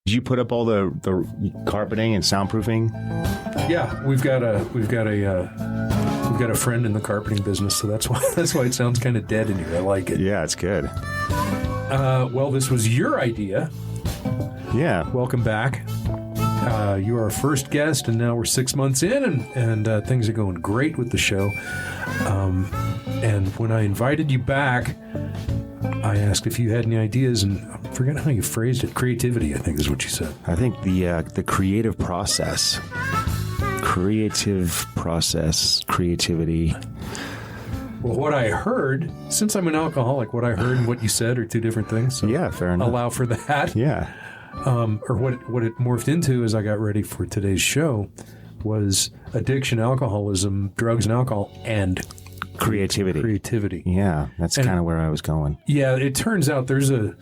Did you put up all the carpeting and soundproofing? Yeah, we've got a friend in the carpeting business, so that's why it sounds kind of dead in here. I like it. Yeah, it's good. Well, this was your idea. Yeah. Welcome back. You are our first guest, and now we're 6 months in, and things are going great with the show. And when I invited you back, I asked if you had any ideas, and I forget how you phrased it. Creativity, I think, is what you said. I think the creative process. Creativity. Well, what I heard, since I'm an alcoholic, what I heard and what you said are two different things. So yeah, fair enough. Allow for that. Yeah. Or what it morphed into as I got ready for today's show was addiction, alcoholism, drugs and alcohol, and creativity. Yeah, that's kind of where I was going. Yeah, it turns out there's a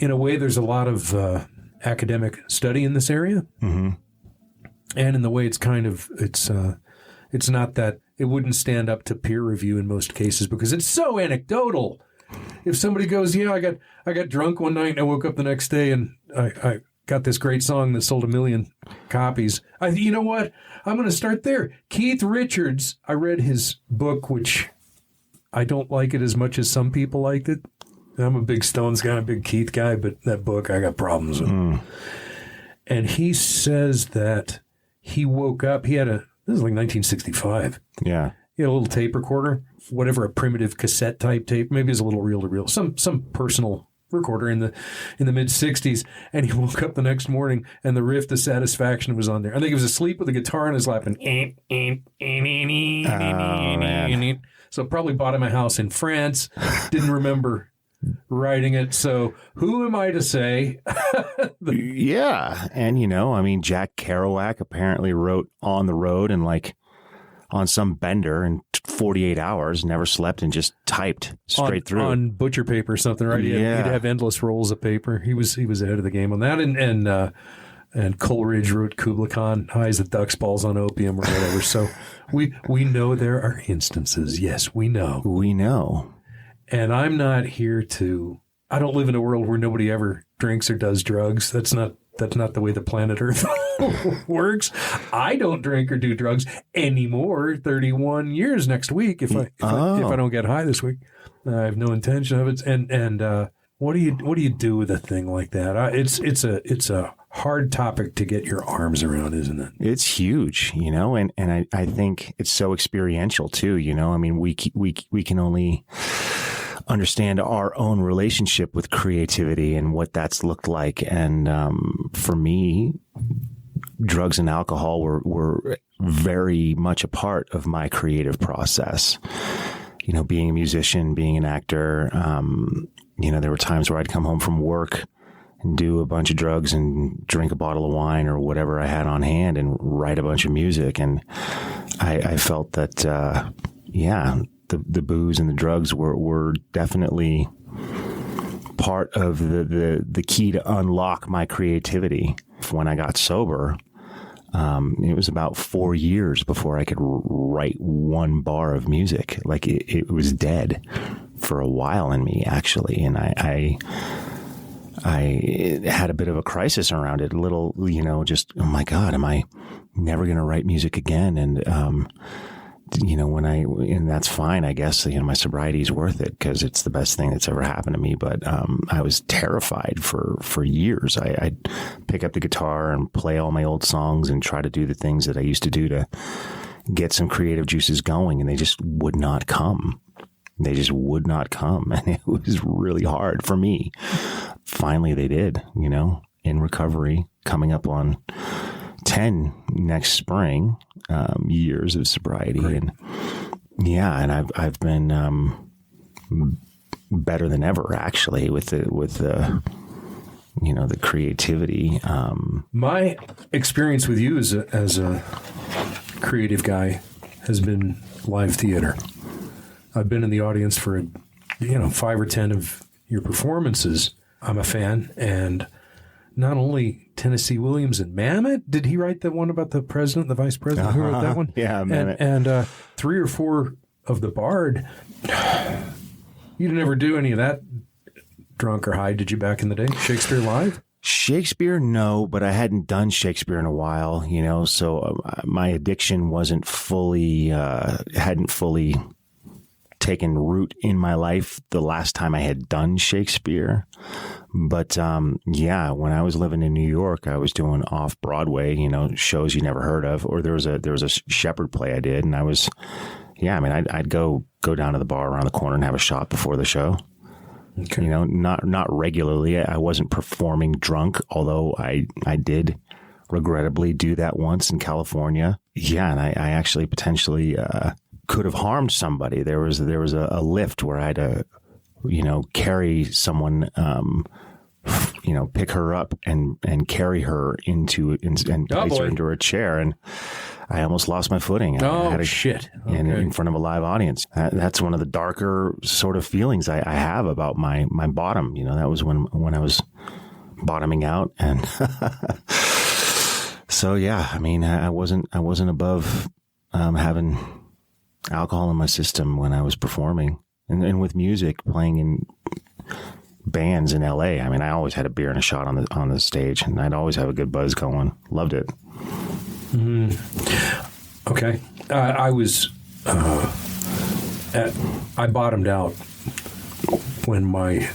lot of academic study in this area. Mm-hmm. And in the way it's not that it wouldn't stand up to peer review in most cases because it's so anecdotal. If somebody goes, yeah, I got drunk one night and I woke up the next day and I got this great song that sold 1 million copies. You know what? I'm going to start there. Keith Richards, I read his book, which I don't like it as much as some people liked it. I'm a big Stones guy, a big Keith guy, but that book I got problems with. And he says that he woke up, this is like 1965. Yeah. He had a little tape recorder, whatever, a primitive cassette type tape, maybe it's a little reel-to-reel, some personal recorder in the mid 60s, and he woke up the next morning and the riff to Satisfaction was on there. I think he was asleep with a guitar in his lap and so probably bought him a house in France, didn't remember writing it. So who am I to say? Yeah. And Jack Kerouac apparently wrote On the Road and on some bender in 48 hours, never slept and just typed straight through. On butcher paper or something, right? He'd have endless rolls of paper. He was ahead of the game on that. And Coleridge wrote Kubla Khan, high as the duck's balls on opium or whatever. So we know there are instances. Yes, we know. We know. And I'm not here I don't live in a world where nobody ever drinks or does drugs. That's not the way the planet Earth works. I don't drink or do drugs anymore. 31 years next week if I don't get high this week. I have no intention of it. And what do you do with a thing like that? It's a hard topic to get your arms around, isn't it? It's huge, and I think it's so experiential too. We can only understand our own relationship with creativity and what that's looked like. And for me, drugs and alcohol were very much a part of my creative process. Being a musician, being an actor, there were times where I'd come home from work and do a bunch of drugs and drink a bottle of wine or whatever I had on hand and write a bunch of music. And I felt that, the booze and the drugs were definitely part of the key to unlock my creativity. When I got sober, it was about 4 years before I could write one bar of music. It was dead for a while in me, actually. And I had a bit of a crisis around it, a little, just, oh my God, am I never going to write music again? And, and that's fine, I guess, my sobriety is worth it because it's the best thing that's ever happened to me. But I was terrified for years. I'd pick up the guitar and play all my old songs and try to do the things that I used to do to get some creative juices going, and they just would not come. And it was really hard for me. Finally, they did, in recovery, coming up on 10 next spring, years of sobriety. Great. And I've been better than ever, actually, with the creativity. My experience with you as a creative guy has been live theater. I've been in the audience for 5 or 10 of your performances. I'm a fan, and not only Tennessee Williams and Mammoth. Did he write the one about the president, the vice president? Who wrote that one? Yeah, Mammoth. And 3 or 4 of the Bard. You didn't ever do any of that drunk or high, did you, back in the day? Shakespeare Live? Shakespeare, no, but I hadn't done Shakespeare in a while, so my addiction hadn't fully taken root in my life the last time I had done Shakespeare. But when I was living in New York, I was doing off Broadway, shows you never heard of, or there was a Shepherd play I did, and I was, I'd go down to the bar around the corner and have a shot before the show. Okay. Not regularly. I wasn't performing drunk, although I did regrettably do that once in California. Yeah, and I actually potentially could have harmed somebody. There was a lift where I had to, carry someone, pick her up and carry her and place her into a chair, and I almost lost my footing. Shit! Okay. In front of a live audience. That's one of the darker sort of feelings I have about my bottom. That was when I was bottoming out, and so yeah. I wasn't above having alcohol in my system when I was performing, and with music, playing in bands in LA. I always had a beer and a shot on the stage, and I'd always have a good buzz going. Loved it. Okay. I was, I bottomed out when my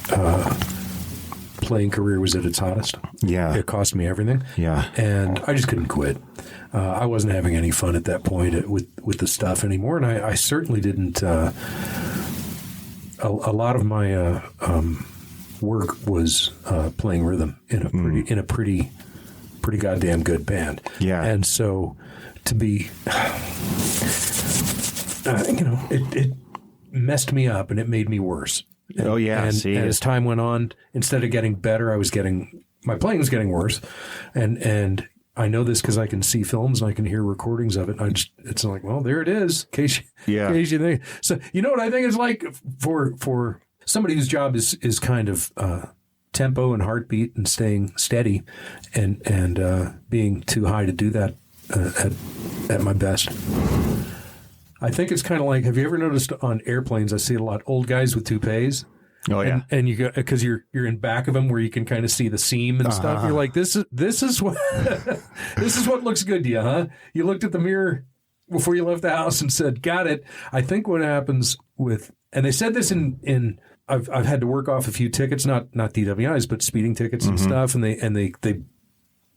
playing career was at its hottest. Yeah. It cost me everything. Yeah. And I just couldn't quit. I wasn't having any fun at that point with the stuff anymore. And I certainly didn't, a lot of my work was playing rhythm in a pretty goddamn good band. Yeah. And so to be, it messed me up and it made me worse. Oh yeah. And as time went on, instead of getting better, my playing was getting worse. And I know this because I can see films and I can hear recordings of it. It's like, well, there it is. In case you think. So, what I think is like for somebody whose job is kind of, tempo and heartbeat and staying steady and being too high to do that at my best. I think it's kind of like, have you ever noticed on airplanes, I see a lot old guys with toupees. Oh yeah. And you go, because you're in back of them where you can kind of see the seam and stuff. You're like, this is what this is what looks good to you, huh? You looked at the mirror before you left the house and said, got it. I think what happens and they said this in I've had to work off a few tickets, not DWIs, but speeding tickets and stuff, and they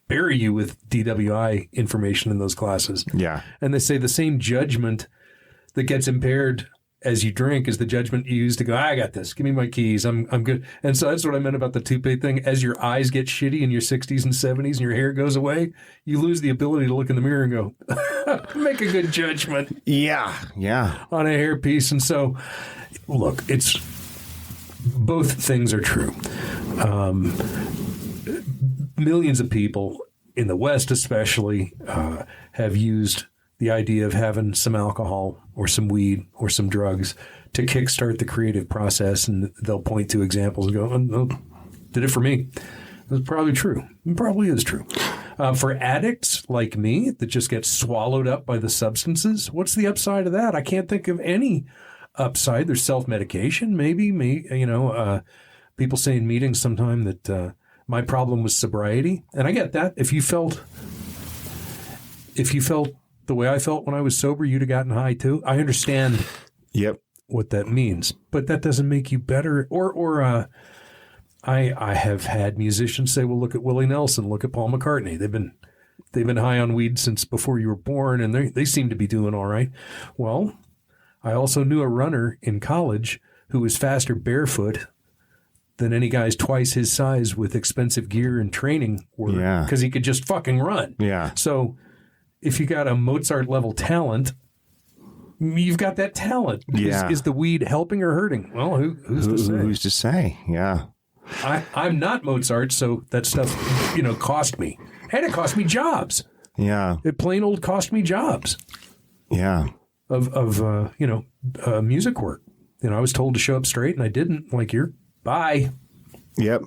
bury you with DWI information in those classes. Yeah. And they say the same judgment that gets impaired as you drink is the judgment you use to go, I got this. Give me my keys. I'm good. And so that's what I meant about the toupee thing. As your eyes get shitty in your 60s and 70s and your hair goes away, you lose the ability to look in the mirror and go, make a good judgment. Yeah. Yeah. On a hairpiece. And so, look, both things are true. Millions of people in the West especially have used the idea of having some alcohol or some weed or some drugs to kickstart the creative process, and they'll point to examples and go, oh, no, did it for me. That's probably true. It probably is true. For addicts like me that just get swallowed up by the substances, what's the upside of that? I can't think of any upside. There's self-medication, maybe. People say in meetings sometime that my problem was sobriety, and I get that. If you felt the way I felt when I was sober, you'd have gotten high too. I understand. Yep. What that means, but that doesn't make you better. Or I have had musicians say, "Well, look at Willie Nelson, look at Paul McCartney. They've been high on weed since before you were born, and they seem to be doing all right." Well, I also knew a runner in college who was faster barefoot than any guys twice his size with expensive gear and training were, because he could just fucking run. Yeah. So if you got a Mozart level talent, you've got that talent. Yeah. Is the weed helping or hurting? Well, who's to say? Who's to say? Yeah. I'm not Mozart, so that stuff, cost me. And it cost me jobs. Yeah. It plain old cost me jobs. Yeah. Of music work. I was told to show up straight, and I didn't. Like, bye. Yep.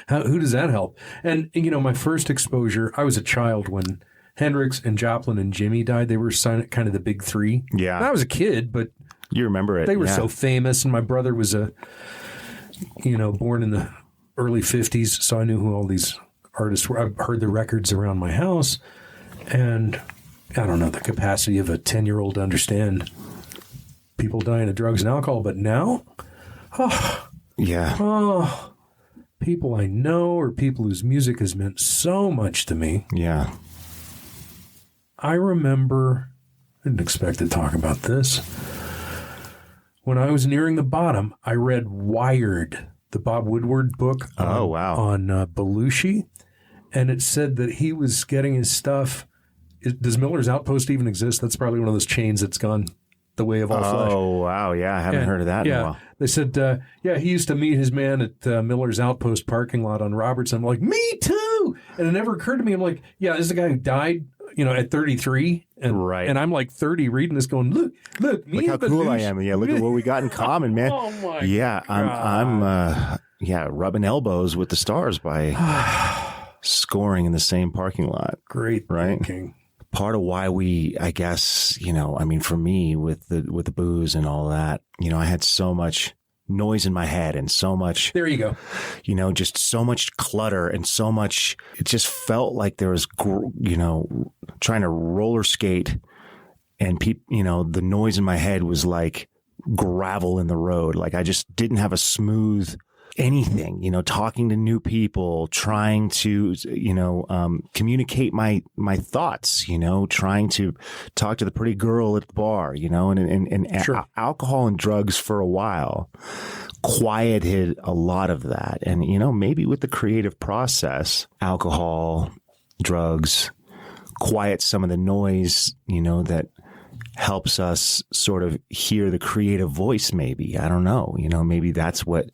Who does that help? And, my first exposure, I was a child when Hendrix and Joplin and Jimmy died. They were kind of the big three. Yeah. And I was a kid, but you remember it. They were so famous, and my brother was born in the early 50s, so I knew who all these artists were. I've heard the records around my house, and I don't know the capacity of a 10-year-old to understand people dying of drugs and alcohol. But now, people I know or people whose music has meant so much to me. Yeah. I remember, I didn't expect to talk about this. When I was nearing the bottom, I read Wired, the Bob Woodward book on Belushi. And it said that he was getting his stuff. Does Miller's Outpost even exist? That's probably one of those chains that's gone the way of all flesh. Oh, wow. Yeah, I haven't heard of that in a while. They said, he used to meet his man at Miller's Outpost parking lot on Robertson. I'm like, me too! And it never occurred to me. I'm like, yeah, this is the guy who died, at 33. And I'm like 30 reading this going, look, me look how cool I am. Yeah, look at what we got in common, man. Oh, my God. I'm rubbing elbows with the stars by scoring in the same parking lot. Great right? thinking. Part of why we, I guess, for me with the booze and all that, I had so much noise in my head and so much, there you go, just so much clutter and so much, it just felt like there was, trying to roller skate and the noise in my head was like gravel in the road. Like I just didn't have a smooth anything, talking to new people, trying to, communicate my thoughts, trying to talk to the pretty girl at the bar, and Sure. Alcohol and drugs for a while quieted a lot of that. And, maybe with the creative process, alcohol, drugs, quiet some of the noise, that helps us sort of hear the creative voice. Maybe, I don't know, maybe that's where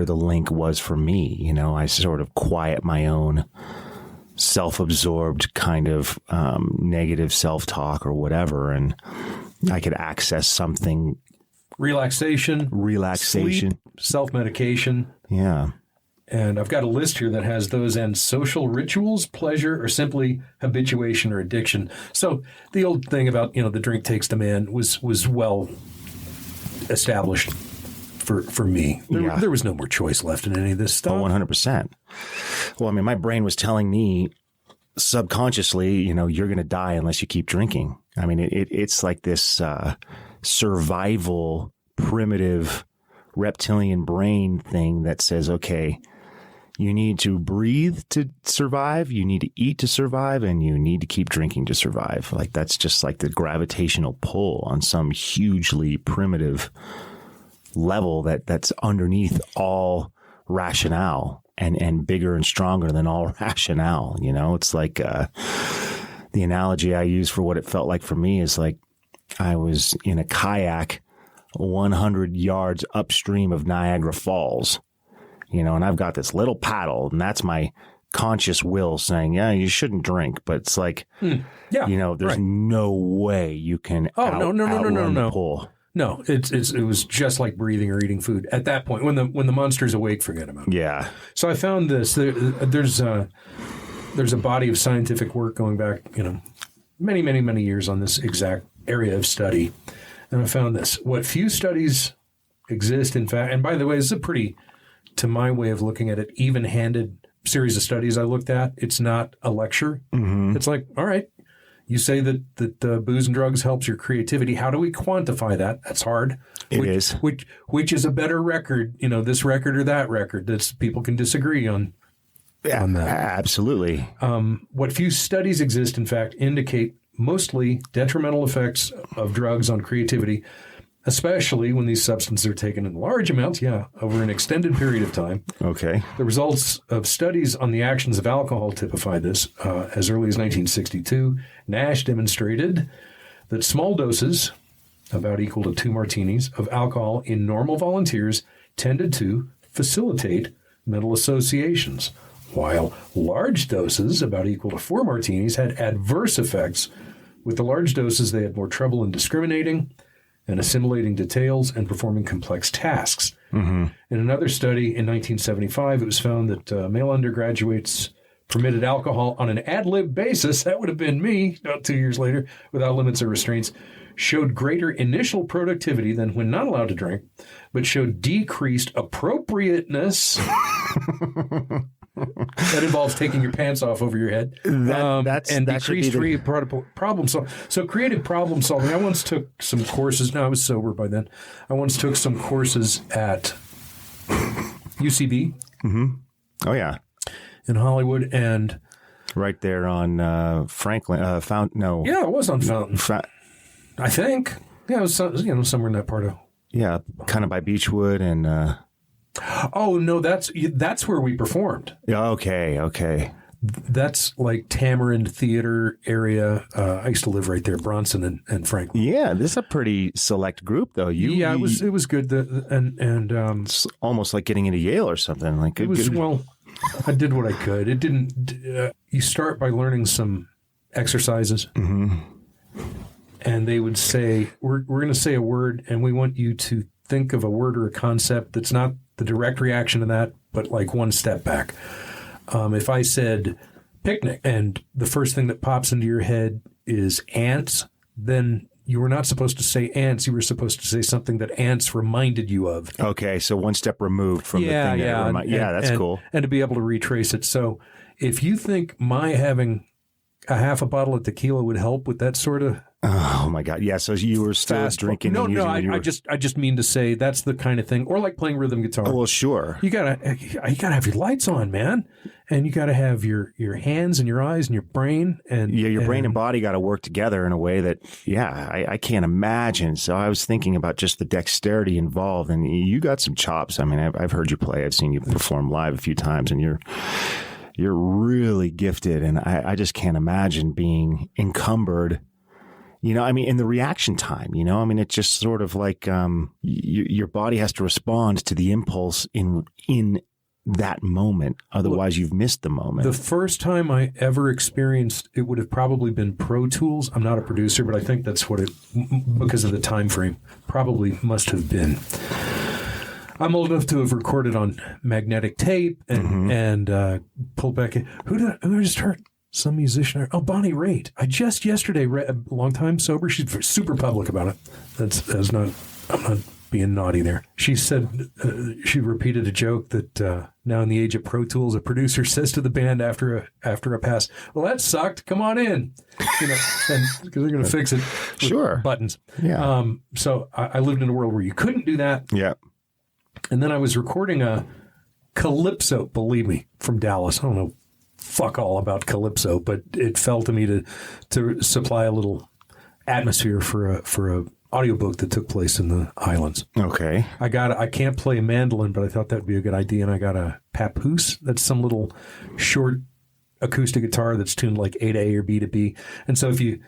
the link was for me. I sort of quiet my own self-absorbed kind of negative self-talk or whatever. And I could access something. Relaxation, sleep, self-medication. Yeah. And I've got a list here that has those and social rituals, pleasure, or simply habituation or addiction. So the old thing about, the drink takes the man was well established for me. There was no more choice left in any of this stuff. Oh, 100%. Well, my brain was telling me subconsciously, you're going to die unless you keep drinking. It's like this survival, primitive reptilian brain thing that says, okay, you need to breathe to survive, you need to eat to survive, and you need to keep drinking to survive. Like that's just like the gravitational pull on some hugely primitive level that's underneath all rationale and bigger and stronger than all rationale. It's like the analogy I use for what it felt like for me is like I was in a kayak 100 yards upstream of Niagara Falls, and I've got this little paddle, and that's my conscious will saying, yeah, you shouldn't drink. But it's like, there's no way you can outrun the pull. No, it was just like breathing or eating food at that point. When the monster's awake, forget about it. Yeah. So I found this. There's a body of scientific work going back, many, many, many years on this exact area of study. And I found this. What few studies exist, in fact, and by the way, this is a pretty, to my way of looking at it, even-handed series of studies I looked at. It's not a lecture. Mm-hmm. It's like, all right, you say that booze and drugs helps your creativity. How do we quantify that? That's hard. It is. Which is a better record, this record or that record? That people can disagree on. Yeah, on that. Absolutely. What few studies exist, in fact, indicate mostly detrimental effects of drugs on creativity, especially when these substances are taken in large amounts, over an extended period of time. Okay. The results of studies on the actions of alcohol typify this. As early as 1962, Nash demonstrated that small doses, about equal to 2 martinis, of alcohol in normal volunteers tended to facilitate mental associations, while large doses, about equal to 4 martinis, had adverse effects. With the large doses, they had more trouble in discriminating and assimilating details and performing complex tasks. Mm-hmm. In another study in 1975, it was found that male undergraduates permitted alcohol on an ad lib basis, that would have been me about 2 years later, without limits or restraints, showed greater initial productivity than when not allowed to drink, but showed decreased appropriateness That involves taking your pants off over your head. That decreased problem solving. So creative problem solving. I once took some courses. No, I was sober by then. I once took some courses at UCB. Mm-hmm. Oh, yeah. In Hollywood. And right there on Franklin. Fountain. No. Yeah, it was on Fountain. I think. Yeah, it was somewhere in that part of. Yeah, kind of by Beechwood and. Oh no, that's where we performed. Yeah. Okay. That's like Tamarind Theater area. I used to live right there, Bronson and Franklin. Yeah, this is a pretty select group, though. It was good. It's almost like getting into Yale or something. Like well, I did what I could. It didn't. You start by learning some exercises, mm-hmm. and they would say, "We're going to say a word, and we want you to think of a word or a concept that's not the direct reaction to that, but like one step back." If I said picnic and the first thing that pops into your head is ants, then you were not supposed to say ants. You were supposed to say something that ants reminded you of. Okay, so one step removed from the thing. That's cool. And to be able to retrace it. So if you think my having a half a bottle of tequila would help with that sort of... Oh my God! Yeah, so you were still fast drinking. I just mean to say that's the kind of thing, or like playing rhythm guitar. Oh well, sure. You gotta have your lights on, man, and you gotta have your hands and your eyes and your brain and your brain and body got to work together in a way that I can't imagine. So I was thinking about just the dexterity involved, and you got some chops. I mean, I've heard you play. I've seen you perform live a few times, and you're really gifted, and I just can't imagine being encumbered. In the reaction time, it's just sort of like your body has to respond to the impulse in that moment. Otherwise, you've missed the moment. The first time I ever experienced it would have probably been Pro Tools. I'm not a producer, but I think that's what because of the time frame, probably must have been. I'm old enough to have recorded on magnetic tape and pulled back in. Who did I just heard? Some musician. Oh, Bonnie Raitt. I just yesterday read, a long time sober. She's super public about it. I'm not being naughty there. She said, she repeated a joke that now in the age of Pro Tools, a producer says to the band after a pass, "Well, that sucked. Come on in." Because they're going to fix it. Sure. Buttons. Yeah. So I lived in a world where you couldn't do that. Yeah. And then I was recording a Calypso, believe me, from Dallas. I don't know fuck all about Calypso, but it fell to me to supply a little atmosphere for a audiobook that took place in the islands. Okay. I can't play a mandolin, but I thought that'd be a good idea, and I got a papoose. That's some little short acoustic guitar that's tuned like A to A or B to B. And so if you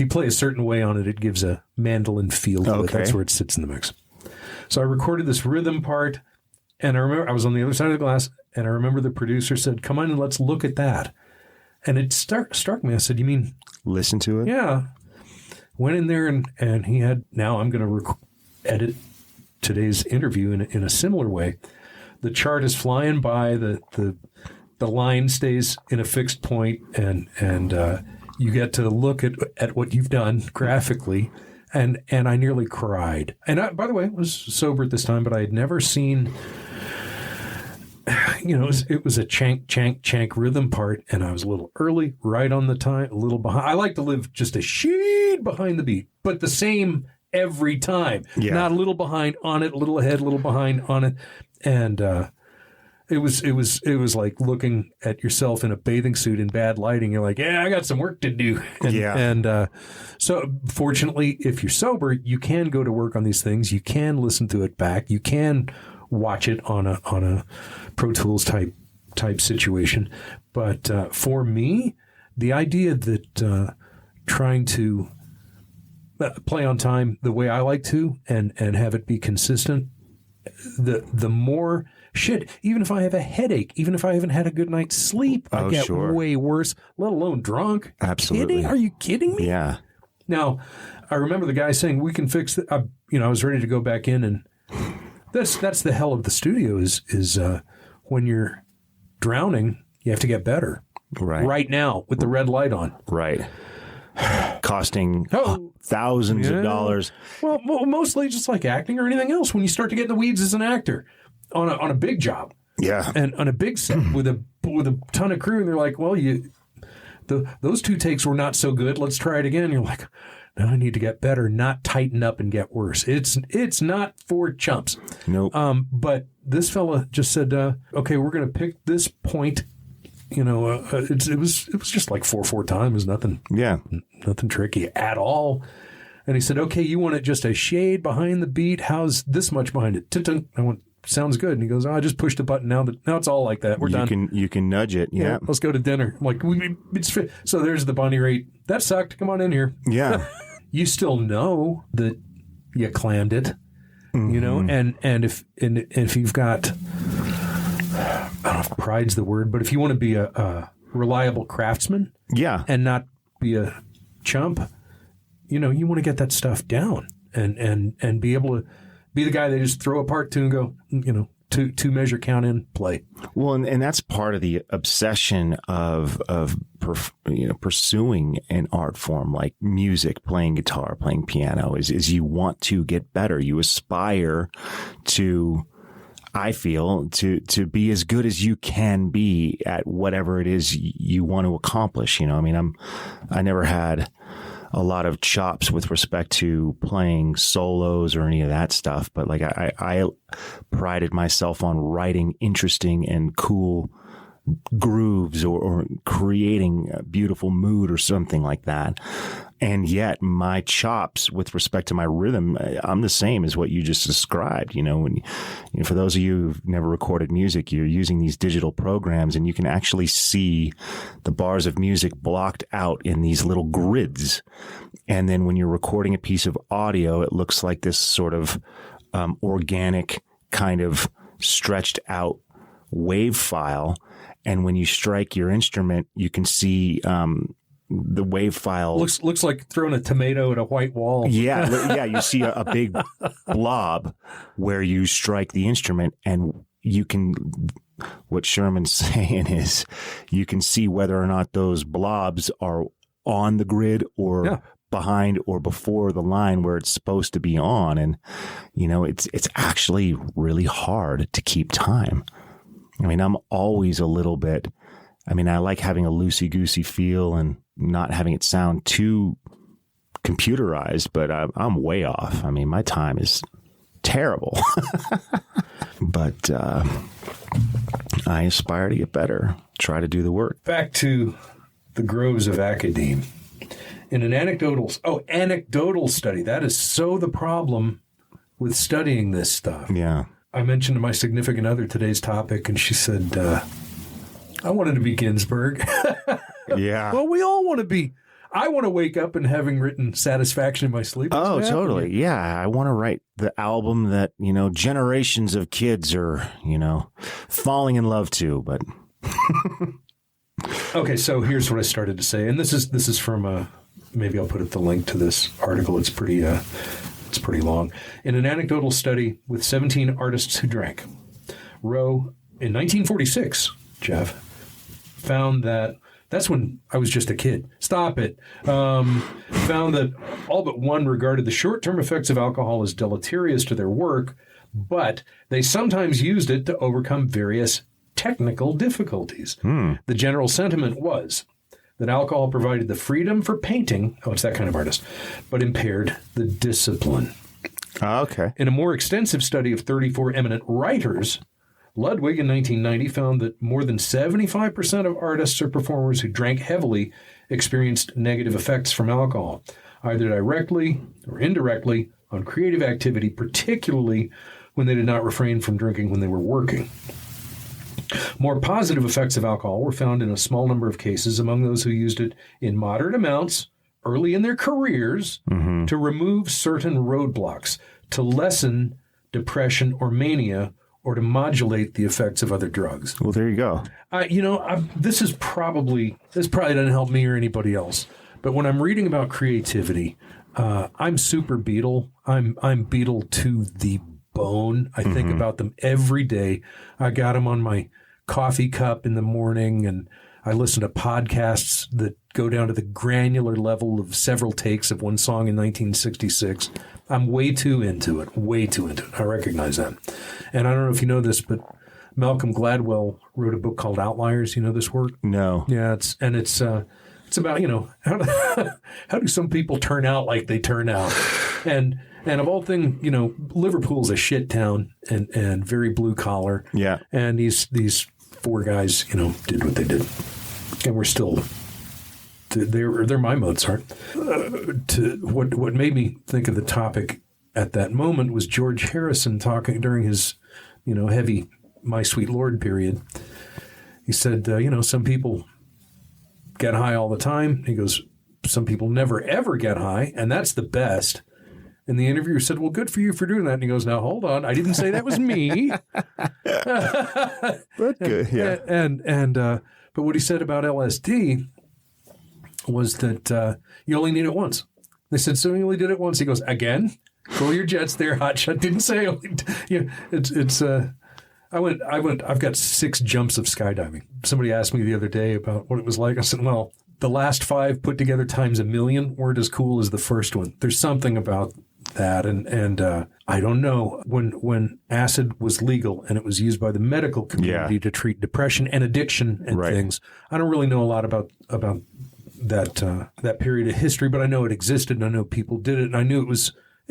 play a certain way on it, it gives a mandolin feel to it. That's where it sits in the mix. So I recorded this rhythm part, and I remember I was on the other side of the glass, and I remember the producer said, "Come on and let's look at that." And it struck me. I said, "You mean listen to it?" Yeah. Went in there and he had. Now I'm going to edit today's interview in a similar way. The chart is flying by. The line stays in a fixed point, and you get to look at what you've done graphically. And I nearly cried. And by the way, I was sober at this time, but I had never seen. It was a chank rhythm part, and I was a little early, right on the time, a little behind. I like to live just a sheet behind the beat, but the same every time. Yeah. Not a little behind on it, a little ahead, a little behind on it, and it was like looking at yourself in a bathing suit in bad lighting. You're like, yeah, I got some work to do. And so fortunately, if you're sober, you can go to work on these things. You can listen to it back. You can watch it on a Pro Tools type situation. But for me, the idea that trying to play on time the way I like to and have it be consistent, the more shit, even if I have a headache, even if I haven't had a good night's sleep, I get way worse, let alone drunk. Absolutely. Are you kidding me? Yeah. Now, I remember the guy saying, "We can fix it." I was ready to go back in, and that's the hell of the studio is when you're drowning, you have to get better. Right now with the red light on. Right. Costing thousands of dollars. Well, mostly just like acting or anything else. When you start to get in the weeds as an actor on a big job, Yeah. And on a big set with a ton of crew, and they're like, well, those 2 takes were not so good. Let's try it again. And you're like, no, I need to get better, not tighten up and get worse. It's not for chumps. Nope. But this fella just said, okay, we're going to pick this point. You know, it was just like 4/4 time. It was nothing. Yeah. Nothing tricky at all. And he said, okay, you want it just a shade behind the beat? How's this much behind it? Tin-tin. I went, sounds good. And he goes, I just pushed the button. Now it's all like that. We're done. You can nudge it. Yeah. Let's go to dinner. I'm like, so there's the Bonnie Raitt. That sucked. Come on in here. Yeah. You still know that you clammed it, you know, and if you've got, I don't know if pride's the word, but if you want to be a reliable craftsman, yeah, and not be a chump, you know, you want to get that stuff down and be able to be the guy they just throw a part to and go, you know, two measure count in, play. Well, and that's part of the obsession of pursuing an art form like music, playing guitar, playing piano is you want to get better. You aspire to, I feel, to be as good as you can be at whatever it is you want to accomplish. You know, I mean, I never had a lot of chops with respect to playing solos or any of that stuff. But like I prided myself on writing interesting and cool grooves or creating a beautiful mood or something like that. And yet my chops with respect to my rhythm, I'm the same as what you just described. You know, when for those of you who've never recorded music, you're using these digital programs and you can actually see the bars of music blocked out in these little grids. And then when you're recording a piece of audio, it looks like this sort of organic kind of stretched out wave file. And when you strike your instrument, you can see the wave file. Looks like throwing a tomato at a white wall. Yeah. You see a big blob where you strike the instrument, and you can, what Sherman's saying is you can see whether or not those blobs are on the grid or behind or before the line where it's supposed to be on. And, you know, it's actually really hard to keep time. I mean, I'm always a little bit, I like having a loosey-goosey feel and not having it sound too computerized, but I'm way off. I mean, my time is terrible. But I aspire to get better, try to do the work. Back to the groves of academe. In an anecdotal study, that is so the problem with studying this stuff. Yeah. I mentioned to my significant other today's topic, and she said, I wanted to be Ginsberg. Yeah. Well, we all want to be. I want to wake up and having written Satisfaction in my sleep. Oh, totally. Yeah. I want to write the album that, you know, generations of kids are, you know, falling in love to, but. Okay. So here's what I started to say. And this is from, maybe I'll put up the link to this article. It's pretty long. In an anecdotal study with 17 artists who drank, Rowe, in 1946, Geoff, found that that's when I was just a kid. Stop it. Found that all but one regarded the short-term effects of alcohol as deleterious to their work, but they sometimes used it to overcome various technical difficulties. The general sentiment was that alcohol provided the freedom for painting, it's that kind of artist, but impaired the discipline. Okay. In a more extensive study of 34 eminent writers, Ludwig in 1990 found that more than 75% of artists or performers who drank heavily experienced negative effects from alcohol, either directly or indirectly on creative activity, particularly when they did not refrain from drinking when they were working. More positive effects of alcohol were found in a small number of cases among those who used it in moderate amounts early in their careers to remove certain roadblocks, to lessen depression or mania, or to modulate the effects of other drugs. Well, there you go. This probably doesn't help me or anybody else. But when I'm reading about creativity, I'm super Beatle. I'm Beatle to the bone. I think about them every day. I got them on my coffee cup in the morning, and I listen to podcasts that go down to the granular level of several takes of one song in 1966. I'm way too into it. I recognize that. And I don't know if you know this, but Malcolm Gladwell wrote a book called Outliers. You know this work? No. Yeah, it's about, how do some people turn out like they turn out, and of all things, Liverpool's a shit town and very blue collar. Yeah, and these four guys, did what they did, and we're still. They're my Mozart. What made me think of the topic at that moment was George Harrison talking during his, heavy My Sweet Lord period. He said, some people get high all the time. He goes, some people never ever get high, and that's the best. And the interviewer said, well, good for you for doing that. And he goes, now hold on, I didn't say that was me. But good, yeah. And but what he said about LSD was that you only need it once. They said, so you only did it once. He goes, again, cool your jets there, hotshot. Didn't say I've got 6 jumps of skydiving. Somebody asked me the other day about what it was like. I said, well, the last 5 put together times 1,000,000 weren't as cool as the first one. There's something about that. And I don't know, when acid was legal and it was used by the medical community to treat depression and addiction and things, I don't really know a lot about that period of history, but I know it existed and I know people did it. And I knew it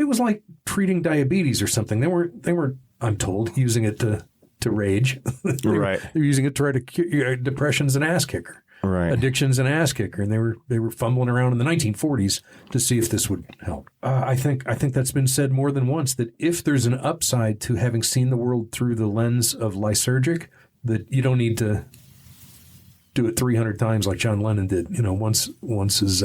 was like treating diabetes or something. They weren't, I'm told, using it to rage. They're using it to try to cure depression's an ass kicker. Right. Addiction's an ass kicker, and they were fumbling around in the 1940s to see if this would help. I think that's been said more than once, that if there's an upside to having seen the world through the lens of lysergic, that you don't need to do it 300 times like John Lennon did. Once is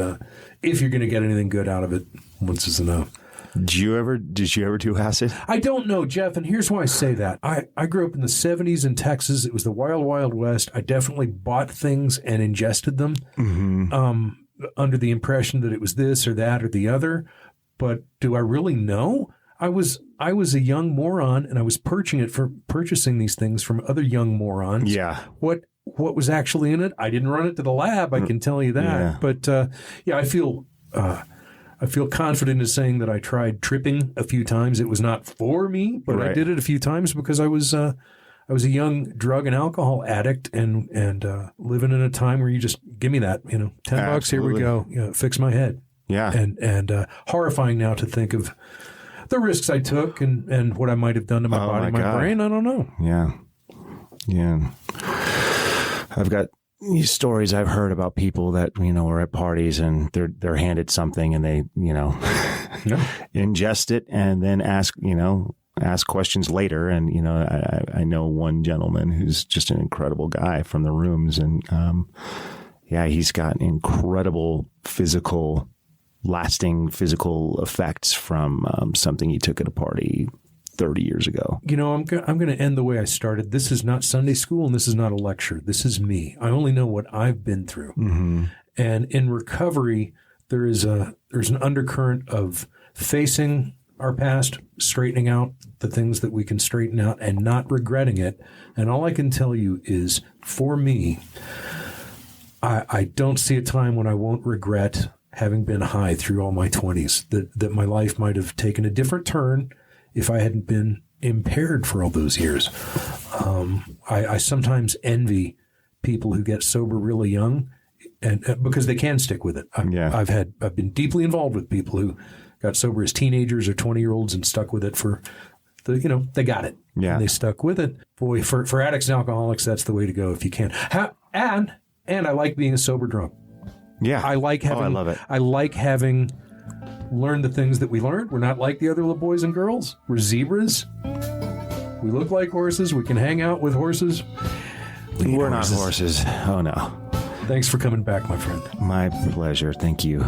if you're going to get anything good out of it, once is enough. Did you ever do acid? I don't know, Jeff, and here's why I say that. I grew up in the 70s in Texas. It was the wild, wild west. I definitely bought things and ingested them under the impression that it was this or that or the other. But do I really know? I was a young moron, and I was purchasing these things from other young morons. Yeah. What was actually in it? I didn't run it to the lab, I can tell you that. Yeah. But I feel confident in saying that I tried tripping a few times. It was not for me, but I did it a few times because I was a young drug and alcohol addict and living in a time where you just give me that, $10, here we go, fix my head. Yeah. And horrifying now to think of the risks I took and what I might have done to my body, my brain. I don't know. Yeah. Yeah. I've got these stories I've heard about people that, are at parties and they're handed something and they, ingest it and then ask questions later. And, I know one gentleman who's just an incredible guy from the rooms. And, he's got incredible lasting physical effects from something he took at a party 30 years ago. I'm going to end the way I started. This is not Sunday school and this is not a lecture. This is me. I only know what I've been through. Mm-hmm. And in recovery, there's an undercurrent of facing our past, straightening out the things that we can straighten out and not regretting it. And all I can tell you is, for me, I don't see a time when I won't regret having been high through all my 20s, that my life might have taken a different turn if I hadn't been impaired for all those years. I sometimes envy people who get sober really young, and because they can stick with it. I've been deeply involved with people who got sober as teenagers or 20-year-olds and stuck with it they got it. Yeah. And they stuck with it. Boy, for addicts and alcoholics, that's the way to go if you can. And I like being a sober drunk. Yeah. I like having. I love it. I like having learn the things that we learned. We're not like the other little boys and girls. We're zebras. We look like horses. We can hang out with horses. We're not horses. Oh, no. Thanks for coming back, my friend. My pleasure. Thank you.